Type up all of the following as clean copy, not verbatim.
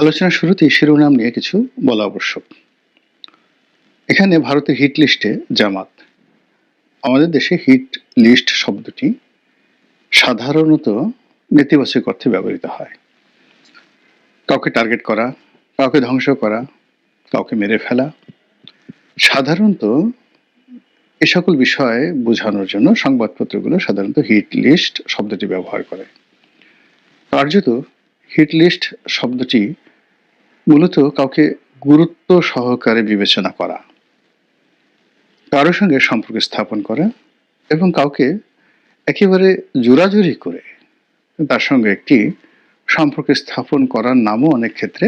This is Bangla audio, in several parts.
আলোচনার শুরুতেই শিরোনাম নিয়ে কিছু বলা আবশ্যক। এখানে ভারতের হিট লিস্টে জামাত। আমাদের দেশে হিট লিস্ট শব্দটি সাধারণত নেতিবাচক অর্থে ব্যবহৃত হয়। কাউকে টার্গেট করা, কাউকে ধ্বংস করা, কাউকে মেরে ফেলা। সাধারণত এ সকল বিষয় বোঝানোর জন্য সংবাদপত্রগুলো সাধারণত হিট লিস্ট শব্দটি ব্যবহার করে। কার্যত হিট লিস্ট শব্দটি মূলত কাউকে গুরুত্ব সহকারে বিবেচনা করা, কারোর সঙ্গে সম্পর্ক স্থাপন করা এবং কাউকে একেবারে জোরাজুরি করে তার সঙ্গে একটি সম্পর্ক স্থাপন করার নামও অনেক ক্ষেত্রে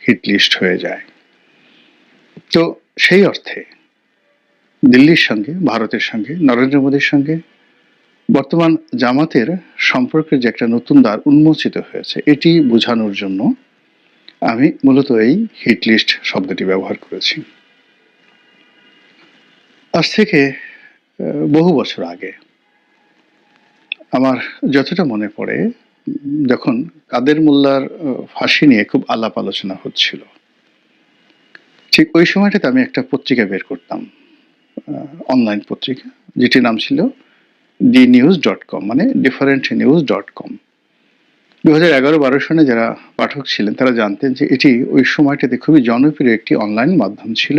হিট লিস্ট হয়ে যায়। তো সেই অর্থে দিল্লির সঙ্গে, ভারতের সঙ্গে, নরেন্দ্র মোদীর সঙ্গে বর্তমান জামাতের সম্পর্কের যে একটা নতুন দ্বার উন্মোচিত হয়েছে, এটি বোঝানোর জন্য আমি মূলত এই হিট লিস্ট শব্দটি ব্যবহার করেছি। আজ থেকে বহু বছর আগে আমার যতটা মনে পড়ে, যখন কাদের মোল্লার ফাঁসি নিয়ে খুব আলাপ আলোচনা হচ্ছিল, ঠিক ওই সময়টাতে আমি একটা পত্রিকা বের করতাম, অনলাইন পত্রিকা, যেটির নাম ছিল dnews.com, মানে differentnews.com। 2011-12 সনে যারা পাঠক ছিলেন তারা জানতেন যে এটি ওই সময়টাতে খুবই জনপ্রিয় একটি অনলাইন মাধ্যম ছিল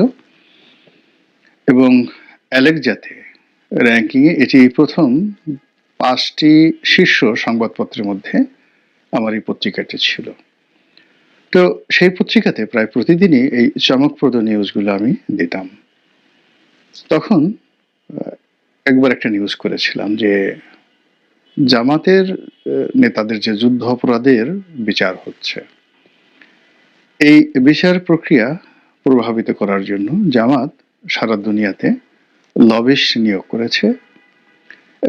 এবং অ্যালেক্সাতে র্যাঙ্কিংয়ে এটি প্রথম 5টি শীর্ষ সংবাদপত্রের মধ্যে আমার এই পত্রিকাটি ছিল। তো সেই পত্রিকাতে প্রায় প্রতিদিনই এই চমকপ্রদ নিউজগুলো আমি দিতাম। তখন একবার একটা নিউজ করেছিলাম যে জামাতের নেতাদের যে যুদ্ধ অপরাধের বিচার হচ্ছে, এই বিচার প্রক্রিয়া প্রভাবিত করার জন্য জামাত সারা দুনিয়াতে লবিস্ট নিয়োগ করেছে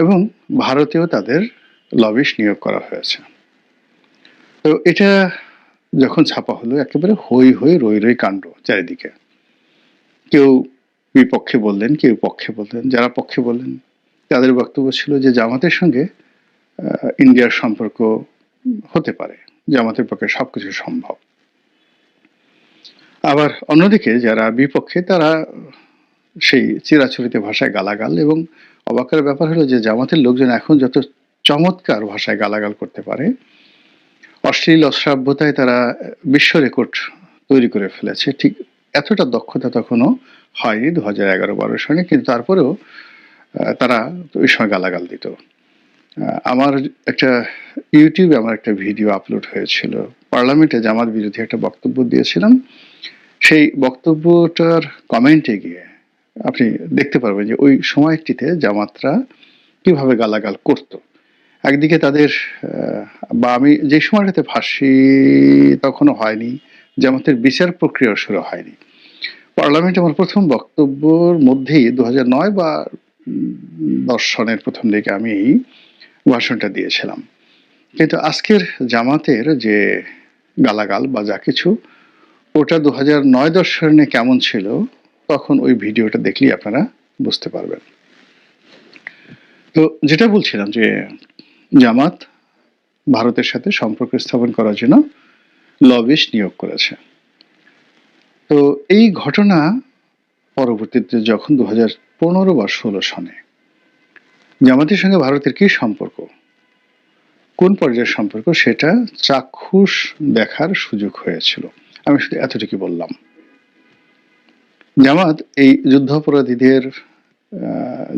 এবং ভারতেও তাদের লবিস্ট নিয়োগ করা হয়েছে। তো এটা যখন ছাপা হলো, একেবারে হই হই রই রই কাণ্ড চারিদিকে। কেউ বিপক্ষে বললেন, কেউ পক্ষে বললেন। যারা পক্ষে বললেন তাদের বক্তব্য ছিল যে জামাতের সঙ্গে ইন্ডিয়ার সম্পর্ক হতে পারে, জামাতের পক্ষে সবকিছু সম্ভব। আবার অন্যদিকে যারা বিপক্ষে তারা সেই চিরাচরিত ভাষায় গালাগাল, এবং অবাকের ব্যাপার হলো যে জামাতের লোকজন এখন যত চমৎকার ভাষায় গালাগাল করতে পারে, অশ্লীল অশ্রাব্যতায় তারা বিশ্ব রেকর্ড তৈরি করে ফেলেছে, ঠিক এতটা দক্ষতা তখনও হয়নি 2011-12 সনে। কিন্তু তারপরেও তারা ওই সময় গালাগাল দিত। আমার একটা ইউটিউবে আমার একটা ভিডিও আপলোড হয়েছিল, পার্লামেন্টে জামাত বিরোধী একটা বক্তব্য দিয়েছিলাম। সেই বক্তব্যটার কমেন্টে গিয়ে আপনি দেখতে পারবেন যে ওই সময়টিতে জামাতরা কিভাবে গালাগাল করত। একদিকে তাদের বা আমি যে সময়টাতে ফাঁসি তখনও হয়নি, জামাতের বিচার প্রক্রিয়া শুরু হয়নি, পার্লামেন্টে আমার প্রথম বক্তব্যর মধ্যেই 2009 বা 10 সনের প্রথম দিকে আমি ভাষণটা দিয়েছিলাম। কিন্তু আজকের জামাতের যে গালাগাল বা যা কিছু, ওটা 2009-10 সনে কেমন ছিল তখন ওই ভিডিওটা দেখলেই আপনারা বুঝতে পারবেন। তো যেটা বলছিলাম যে জামাত ভারতের সাথে সম্পর্ক স্থাপন করার জন্য লবিস্ট নিয়োগ করেছে। তো এই ঘটনা পরবর্তীতে যখন 2015 বা 16 সনে জামাতের সঙ্গে ভারতের কি সম্পর্ক, কোন পর্যায়ের সম্পর্ক, সেটা চাক্ষুষ দেখার সুযোগ হয়েছিল। আমি শুধু এতটুকু বললাম। জামাত এই যুদ্ধাপরাধীদের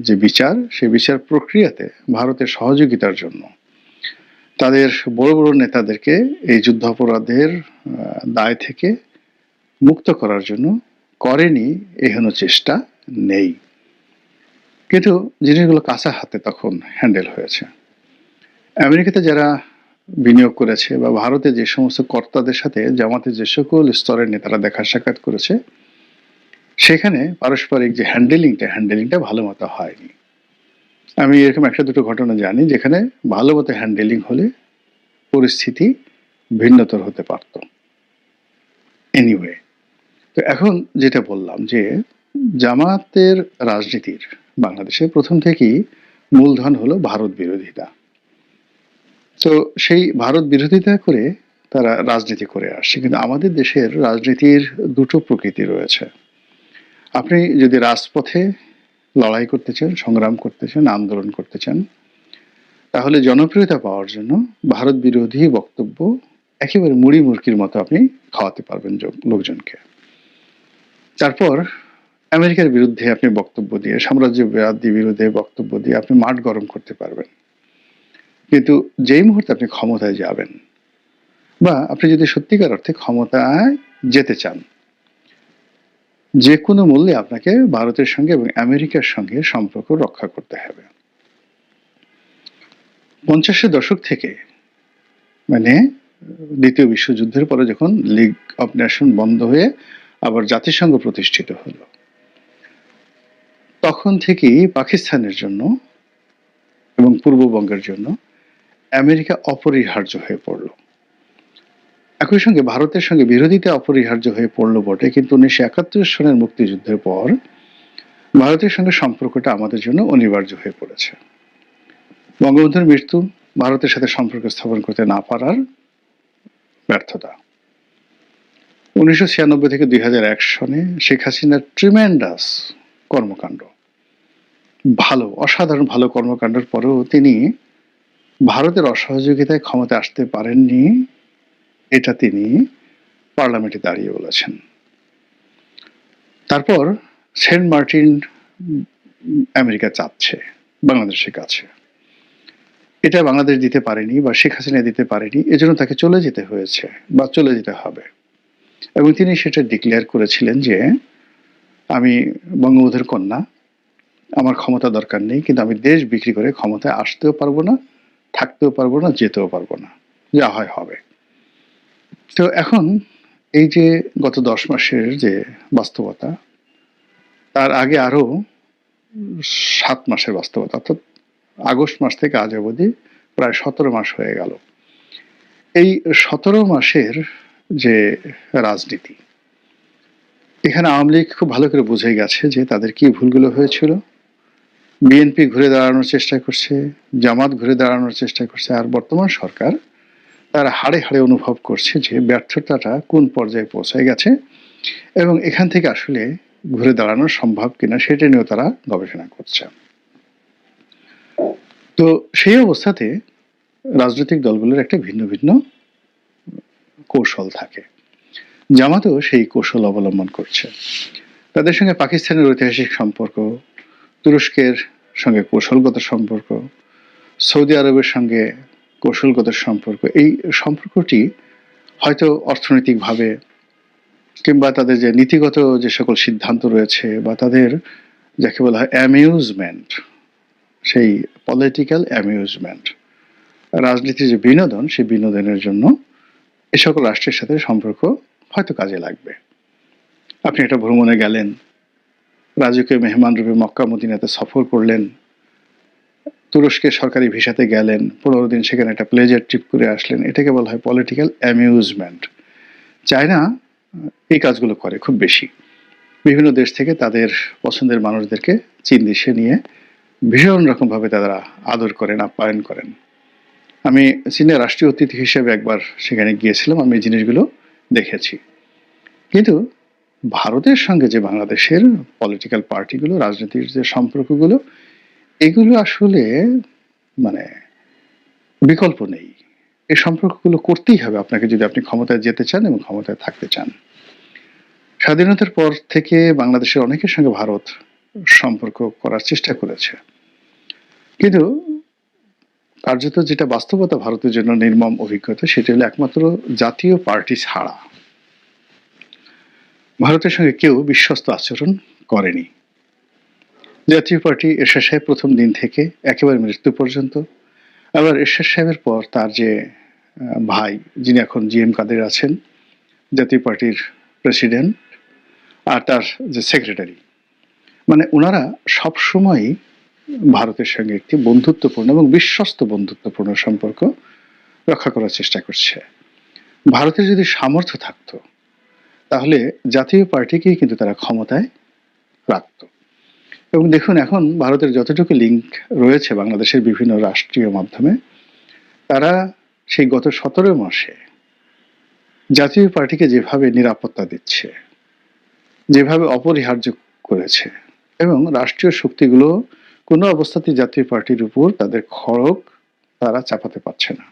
যে বিচার, সেই বিচার প্রক্রিয়াতে ভারতের সহযোগিতার জন্য তাদের বড় বড় নেতাদেরকে এই যুদ্ধাপরাধের দায় থেকে মুক্ত করার জন্য করেনি এহেন চেষ্টা নেই। কিন্তু জিনিসগুলো কাঁচা হাতে তখন হ্যান্ডেল হয়েছে। আমেরিকাতে যারা বিনিয়োগ করেছে বা ভারতে যে সমস্ত কর্তাদের সাথে জামাতের যে সকল স্তরের নেতারা দেখা সাক্ষাৎ করেছে, সেখানে পারস্পরিক যে হ্যান্ডেলিংটা ভালো মতো হয়নি। আমি এরকম একটা দুটো ঘটনা জানি যেখানে ভালো মতো হ্যান্ডেলিং হলে পরিস্থিতি ভিন্নতর হতে পারত। এনিওয়ে, তো এখন যেটা বললাম যে জামাতের রাজনীতির বাংলাদেশে প্রথম থেকেই মূলধন হলো ভারত বিরোধিতা। তো সেই ভারত বিরোধিতা করে তারা রাজনীতি করে আসছে। কিন্তু আমাদের দেশের রাজনীতির দুটো প্রকৃতি রয়েছে। আপনি যদি রাজপথে লড়াই করতে চান, সংগ্রাম করতে চান, আন্দোলন করতে চান, তাহলে জনপ্রিয়তা পাওয়ার জন্য ভারত বিরোধী বক্তব্য একেবারে মুড়ি মুরকির মতো আপনি খাওয়াতে পারবেন লোকজনকে। তারপর আমেরিকার বিরুদ্ধে আপনি বক্তব্য দিয়ে, সাম্রাজ্যবাদী বিরুদ্ধে বক্তব্য দিয়ে আপনি মাঠ গরম করতে পারবেন। কিন্তু যেই মুহূর্তে আপনি ক্ষমতায় যাবেন, বা আপনি যদি সত্যিকার অর্থে ক্ষমতায় যেতে চান, যে কোনো মূল্যে আপনাকে ভারতের সঙ্গে এবং আমেরিকার সঙ্গে সম্পর্ক রক্ষা করতে হবে। 50-এর দশক থেকে, মানে দ্বিতীয় বিশ্বযুদ্ধের পরে যখন লিগ অফ নেশন বন্ধ হয়ে আবার জাতিসংঘ প্রতিষ্ঠিত হলো, তখন থেকেই পাকিস্তানের জন্য এবং পূর্ববঙ্গের জন্য আমেরিকা অপরিহার্য হয়ে পড়ল। একই সঙ্গে ভারতের সঙ্গে বিরোধিতা অপরিহার্য হয়ে পড়ল বটে, কিন্তু 1971 সনের মুক্তিযুদ্ধের পর ভারতের সঙ্গে সম্পর্কটা আমাদের জন্য অনিবার্য হয়ে পড়েছে। বঙ্গবন্ধুর মৃত্যু, ভারতের সাথে সম্পর্ক স্থাপন করতে না পারার ব্যর্থতা। 1996 থেকে 2001 সনে শেখ হাসিনার ট্রিমেন্ডাস কর্মকাণ্ড, ভালো, অসাধারণ ভালো কর্মকাণ্ডের পরেও তিনি ভারতের অসহযোগিতায় ক্ষমতা আসতে পারেননি, এটা তিনি পার্লামেন্টে দাঁড়িয়ে বলেছেন। তারপর সেন্ট মার্টিন আমেরিকা চাচ্ছে বাংলাদেশের কাছে, এটা বাংলাদেশ দিতে পারেনি বা শেখ হাসিনা দিতে পারেনি, এজন্য তাকে চলে যেতে হয়েছে বা চলে যেতে হবে। এবং তিনি সেটা ডিক্লেয়ার করেছিলেন যে আমি বঙ্গবন্ধুর কন্যা, আমার ক্ষমতা দরকার নেই, কিন্তু আমি দেশ বিক্রি করে ক্ষমতায় আসতেও পারবো না, থাকতেও পারবো না, যেতেও পারবো না, যা হয় হবে। তো এখন এই যে গত 10 মাসের যে বাস্তবতা, তার আগে আরো 7 মাসের বাস্তবতা, অর্থাৎ আগস্ট মাস থেকে আজ অবধি প্রায় 17 মাস হয়ে গেল। এই 17 মাসের যে রাজনীতি, এখানে আওয়ামী লীগ খুব ভালো করে বুঝে গেছে যে তাদের কি ভুলগুলো হয়েছিল। বিএনপি ঘুরে দাঁড়ানোর চেষ্টা করছে, জামাত ঘুরে দাঁড়ানোর চেষ্টা করছে, আর বর্তমান সরকার তারা হাড়ে হাড়ে অনুভব করছে যে ব্যর্থতাটা কোন পর্যায়ে পৌঁছে গেছে এবং এখান থেকে আসলে ঘুরে দাঁড়ানো সম্ভব কিনা সেটা নিয়েও তারা গবেষণা করছে। তো সেই অবস্থাতে রাজনৈতিক দলগুলোর একটা ভিন্ন ভিন্ন কৌশল থাকে। জামাতও সেই কৌশল অবলম্বন করছে। তাদের সঙ্গে পাকিস্তানের ঐতিহাসিক সম্পর্ক, তুরস্কের সঙ্গে কৌশলগত সম্পর্ক, সৌদি আরবের সঙ্গে কৌশলগত সম্পর্ক, এই সম্পর্কটি হয়তো অর্থনৈতিকভাবে কিংবা তাদের যে নীতিগত যে সকল সিদ্ধান্ত রয়েছে বা তাদের যাকে বলা হয় অ্যামিউজমেন্ট, সেই পলিটিক্যাল অ্যামিউজমেন্ট, রাজনীতির যে বিনোদন, সেই বিনোদনের জন্য এ সকল রাষ্ট্রের সাথে সম্পর্ক হয়তো কাজে লাগবে। আপনি একটা ভ্রমণে গেলেন, রাজকীয় মেহমান রূপে মক্কা মদিনাতে সফর করলেন, তুরস্কে সরকারি ভিসাতে গেলেন, 15 দিন সেখানে একটা প্লেজার ট্রিপ করে আসলেন, এটাকে বলা হয় পলিটিক্যাল অ্যামিউজমেন্ট। চায়না এই কাজগুলো করে খুব বেশি। বিভিন্ন দেশ থেকে তাদের পছন্দের মানুষদেরকে চীন দেশে নিয়ে ভীষণ রকমভাবে তারা আদর করেন, আপ্যায়ন করেন। আমি চীনের রাষ্ট্রীয় অতিথি হিসেবে একবার সেখানে গিয়েছিলাম, আমি এই জিনিসগুলো দেখেছি। কিন্তু ভারতের সঙ্গে যে বাংলাদেশের পলিটিক্যাল পার্টিগুলো, রাজনীতির যে সম্পর্কগুলো, এগুলো আসলে মানে বিকল্প নেই। এই সম্পর্কগুলো করতেই হবে আপনাকে যদি আপনি ক্ষমতায় যেতে চান এবং ক্ষমতায় থাকতে চান। স্বাধীনতার পর থেকে বাংলাদেশের অনেকের সঙ্গে ভারত সম্পর্ক করার চেষ্টা করেছে, কিন্তু কার্যত যেটা বাস্তবতা ভারতের জন্য নির্মম অভিজ্ঞতা, সেটা হলো একমাত্র জাতীয় পার্টি ছাড়া ভারতের সঙ্গে কেউ বিশ্বস্ত আচরণ করেনি। জাতীয় পার্টি এরশাদ সাহেব প্রথম দিন থেকে একেবারে মৃত্যু পর্যন্ত, আবার এরশাদ সাহেবের পর তার যে ভাই, যিনি এখন জিএম কাদের আছেন, জাতীয় পার্টির প্রেসিডেন্ট, আর তার যে সেক্রেটারি, মানে ওনারা সবসময়ই ভারতের সঙ্গে একটি বন্ধুত্বপূর্ণ এবং বিশ্বস্ত বন্ধুত্বপূর্ণ সম্পর্ক রক্ষা করার চেষ্টা করছে। ভারতের যদি সামর্থ্য থাকতো তাহলে জাতীয় পার্টিকেই কিন্তু তারা ক্ষমতায় রাখত। এবং দেখুন এখন ভারতের যতটুকু লিঙ্ক রয়েছে বাংলাদেশের বিভিন্ন রাষ্ট্রীয় মাধ্যমে, তারা সেই গত 17 মাসে জাতীয় পার্টিকে যেভাবে নিরাপত্তা দিচ্ছে, যেভাবে অপরিহার্য করেছে, এবং রাষ্ট্রীয় শক্তিগুলো কোনো অবস্থাতেই জাতীয় পার্টির উপর তাদের খড়গ তারা চাপাতে পারছে না।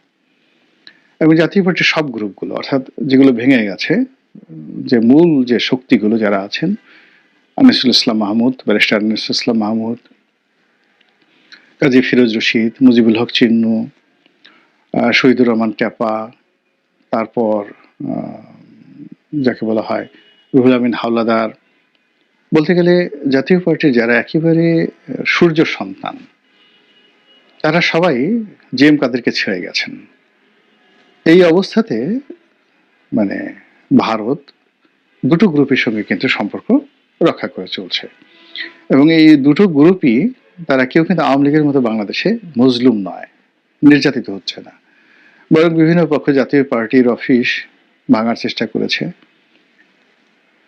এবং জাতীয় পার্টির সব গ্রুপগুলো, অর্থাৎ যেগুলো ভেঙে গেছে, যে মূল যে শক্তিগুলো যারা আছেন, আনিসুল ইসলাম মাহমুদ, ব্যারিস্টার আনিসুল ইসলাম মাহমুদ, কাজী ফিরোজ রশিদ, মুজিবুল হক চিন্নু, শহীদুর রহমান ট্যাপা, তারপর যাকে বলা হয় রুহুল আমিন হাওলাদার, বলতে গেলে জাতীয় পার্টির যারা একেবারে সূর্য সন্তান, তারা সবাই জি এম কাদেরকে ছেড়ে গেছেন। এই অবস্থাতে মানে ভারত দুটো গ্রুপের সঙ্গে কিন্তু সম্পর্ক রক্ষা করে চলছে, এবং এই দুটো গ্রুপই তারা কেউ কিন্তু আওয়ামী লীগের মতো বাংলাদেশে মজলুম নয়, নির্যাতিত হচ্ছে না, বরং বিভিন্ন পক্ষ জাতীয় পার্টির অফিস ভাঙার চেষ্টা করেছে।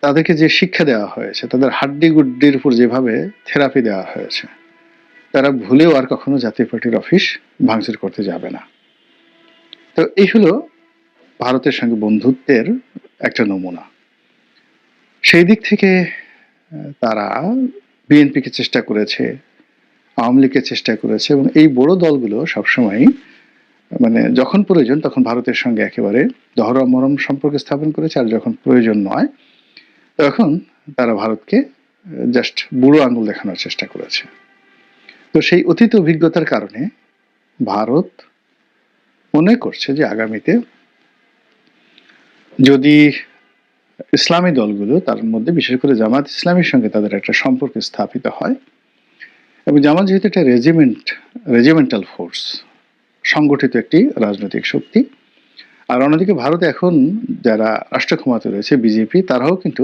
তাদেরকে যে শিক্ষা দেওয়া হয়েছে, তাদের হাড্ডি গুড্ডির উপর যেভাবে থেরাপি দেওয়া হয়েছে, তারা ভুলেও আর কখনো জাতীয় পার্টির অফিস ভাঙচুর করতে যাবে না। তো এই হলো ভারতের সঙ্গে বন্ধুত্বের একটা নমুনা। সেই দিক থেকে তারা বিএনপিকে চেষ্টা করেছে, আওয়ামী লীগকে চেষ্টা করেছে, এবং এই বড় দলগুলো সবসময় মানে যখন প্রয়োজন তখন ভারতের সঙ্গে একেবারে দহরম মরম সম্পর্ক স্থাপন করেছে, আর যখন প্রয়োজন নয় তখন তারা ভারতকে জাস্ট বুড়ো আঙুল দেখানোর চেষ্টা করেছে। তো সেই অতীত অভিজ্ঞতার কারণে ভারত মনে করছে যে আগামীতে যদি ইসলামী দলগুলো, তার মধ্যে বিশেষ করে জামাত ইসলামের সঙ্গে তাদের একটা সম্পর্ক স্থাপিত হয়, এবং জামাত যেহেতু একটা রেজিমেন্টাল ফোর্স, সংগঠিত একটি রাজনৈতিক শক্তি, আর অন্যদিকে ভারতে এখন যারা রাষ্ট্র ক্ষমতা রয়েছে বিজেপি, তারাও কিন্তু